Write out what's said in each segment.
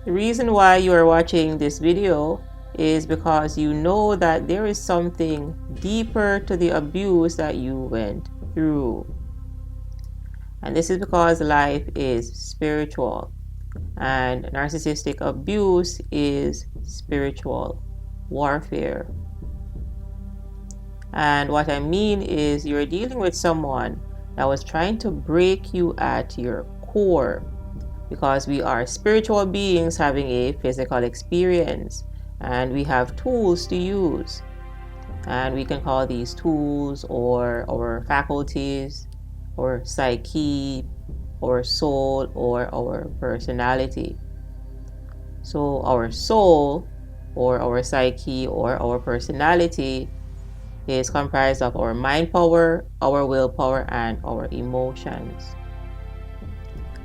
The reason why you are watching this video is because you know that there is something deeper to the abuse that you went through. And this is because life is spiritual, and narcissistic abuse is spiritual warfare. And what I mean is, you're dealing with someone that was trying to break you at your core, because we are spiritual beings having a physical experience, and we have tools to use, and we can call these tools or our faculties or psyche or soul or our personality. So our soul or our psyche or our personality is comprised of our mind power, our willpower, and our emotions.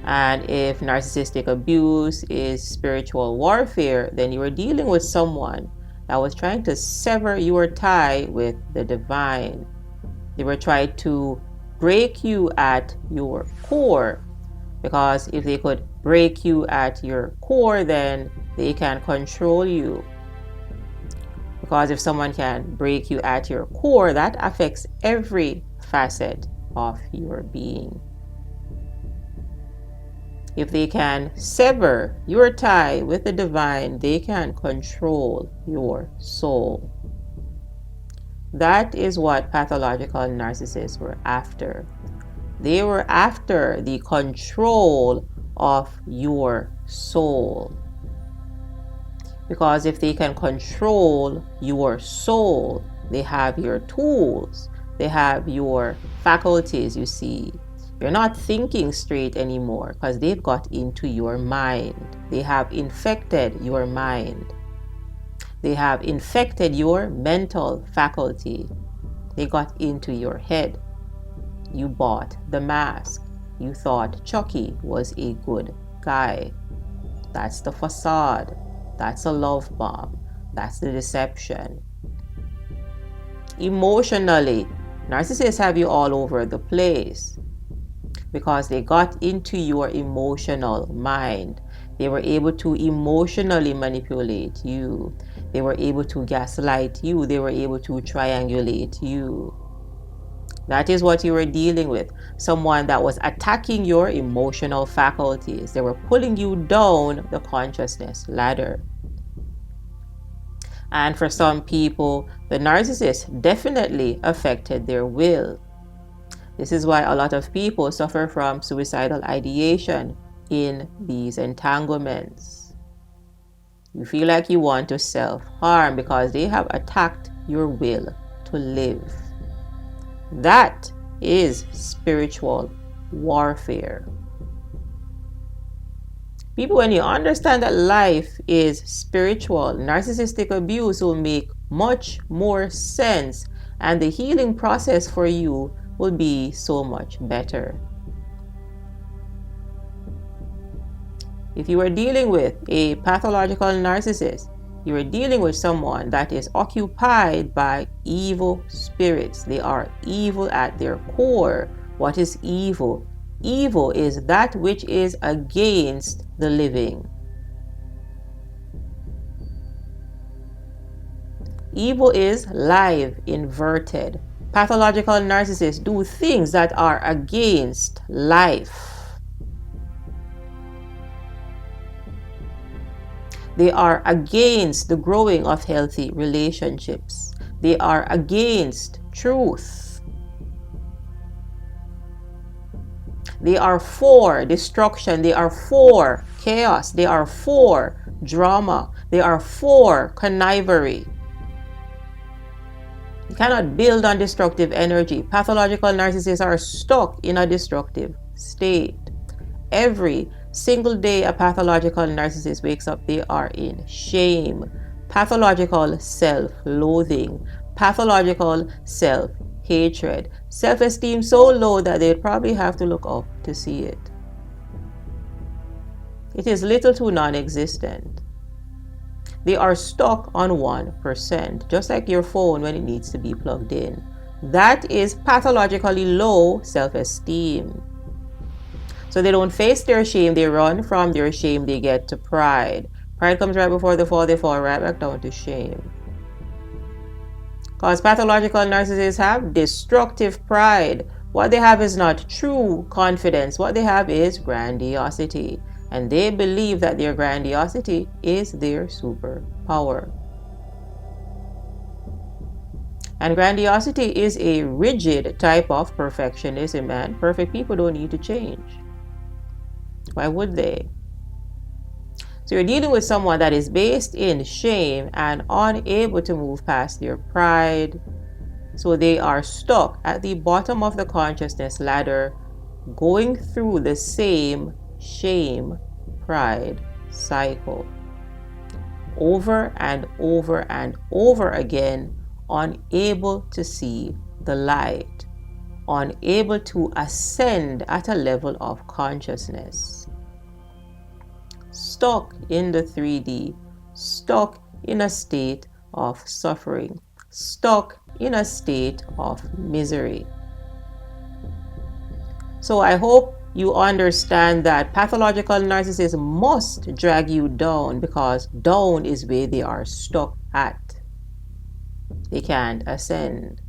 And if narcissistic abuse is spiritual warfare, then you are dealing with someone that was trying to sever your tie with the divine. They were trying to break you at your core, because if they could break you at your core, then they can control you. Because if someone can break you at your core, that affects every facet of your being. If they can sever your tie with the divine, they can control your soul. That is what pathological narcissists were after. They were after the control of your soul. Because if they can control your soul, they have your tools, they have your faculties, you see. You're not thinking straight anymore because they've got into your mind. They have infected your mind. They have infected your mental faculty. They got into your head. You bought the mask. You thought Chucky was a good guy. That's the facade. That's a love bomb. That's the deception. Emotionally, narcissists have you all over the place because they got into your emotional mind. They were able to emotionally manipulate you. They were able to gaslight you. They were able to triangulate you. That is what you were dealing with. Someone that was attacking your emotional faculties. They were pulling you down the consciousness ladder. And for some people, the narcissist definitely affected their will. This is why a lot of people suffer from suicidal ideation in these entanglements. You feel like you want to self-harm because they have attacked your will to live. That is spiritual warfare. People, when you understand that life is spiritual, narcissistic abuse will make much more sense, and the healing process for you will be so much better. If you are dealing with a pathological narcissist, you are dealing with someone that is occupied by evil spirits. They are evil at their core. What is evil? Evil is that which is against the living. Evil is live inverted. Pathological narcissists do things that are against life. They are against the growing of healthy relationships. They are against truth. They are for destruction. They are for chaos. They are for drama. They are for connivery. You cannot build on destructive energy. Pathological narcissists are stuck in a destructive state. Every single day a pathological narcissist wakes up, they are in shame, pathological self-loathing, pathological self-hatred, self-esteem so low that they'd probably have to look up to see it. It is little to non-existent. They are stuck on 1%, just like your phone when it needs to be plugged in. That is pathologically low self-esteem. So they don't face their shame, they run from their shame, they get to pride. Pride comes right before the fall, they fall right back down to shame. Because pathological narcissists have destructive pride. What they have is not true confidence. What they have is grandiosity. And they believe that their grandiosity is their superpower. And grandiosity is a rigid type of perfectionism, and perfect people don't need to change. Why would they? So you're dealing with someone that is based in shame and unable to move past their pride. So they are stuck at the bottom of the consciousness ladder, going through the same shame, pride cycle over and over and over again, unable to see the light, unable to ascend at a level of consciousness. Stuck in the 3D, stuck in a state of suffering, stuck in a state of misery. So I hope you understand that pathological narcissists must drag you down, because down is where they are stuck at. They can't ascend.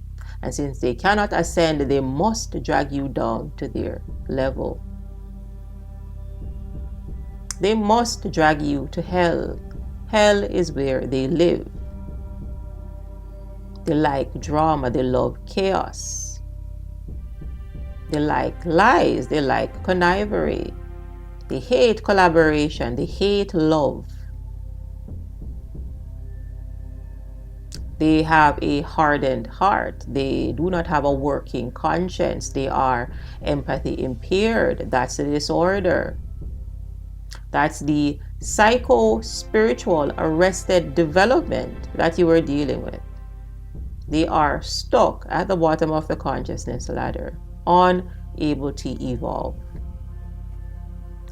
And since they cannot ascend, they must drag you down to their level. They must drag you to hell. Hell is where they live. They like drama, they love chaos. They like lies, they like connivery. They hate collaboration, they hate love. They have a hardened heart. They do not have a working conscience. They are empathy impaired. That's the disorder. That's the psycho-spiritual arrested development that you are dealing with. They are stuck at the bottom of the consciousness ladder, unable to evolve,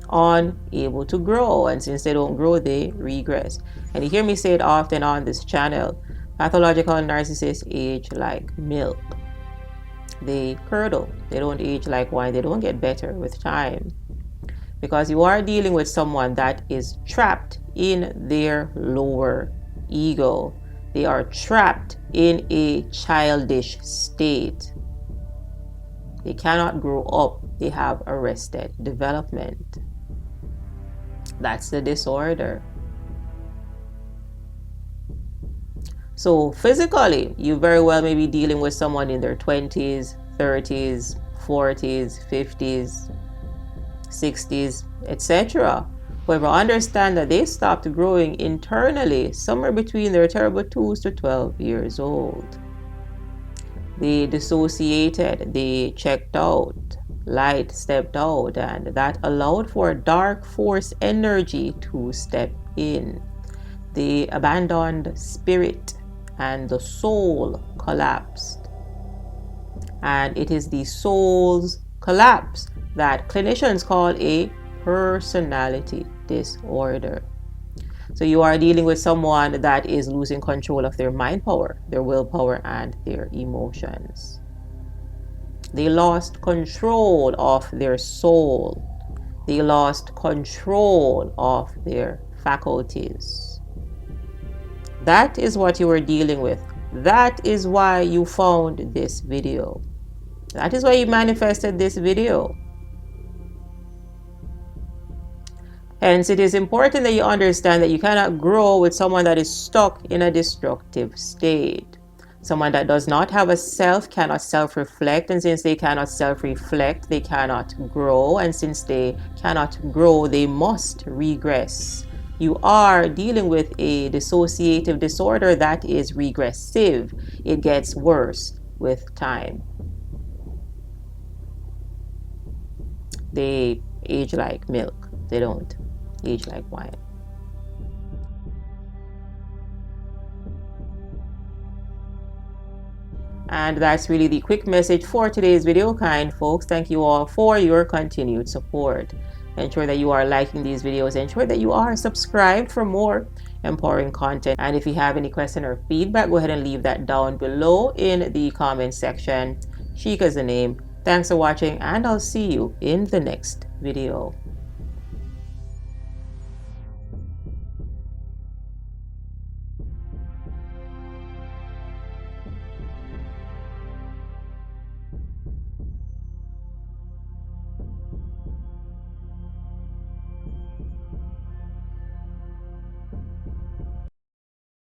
unable to grow. And since they don't grow, they regress. And you hear me say it often on this channel, pathological narcissists age like milk. They curdle. They don't age like wine. They don't get better with time. Because you are dealing with someone that is trapped in their lower ego. They are trapped in a childish state. They cannot grow up. They have arrested development. That's the disorder. So physically, you very well may be dealing with someone in their 20s, 30s, 40s, 50s, 60s, etc. However, understand that they stopped growing internally somewhere between their terrible 2s to 12 years old. They dissociated, they checked out, light stepped out, and that allowed for dark force energy to step in. They abandoned spirit, and the soul collapsed. And it is the soul's collapse that clinicians call a personality disorder. So you are dealing with someone that is losing control of their mind power, their willpower, and their emotions. They lost control of their soul. They lost control of their faculties. That is what you are dealing with. That is why you found this video. That is why you manifested this video. Hence, it is important that you understand that you cannot grow with someone that is stuck in a destructive state. Someone that does not have a self cannot self-reflect, and since they cannot self-reflect, they cannot grow, and since they cannot grow, they must regress. You are dealing with a dissociative disorder that is regressive. It gets worse with time. They age like milk. They don't age like wine. And that's really the quick message for today's video, kind folks. Thank you all for your continued support. Ensure that you are liking these videos. Ensure that you are subscribed for more empowering content. And if you have any question or feedback, go ahead and leave that down below in the comment section. Sheikah is the name. Thanks for watching, and I'll see you in the next video.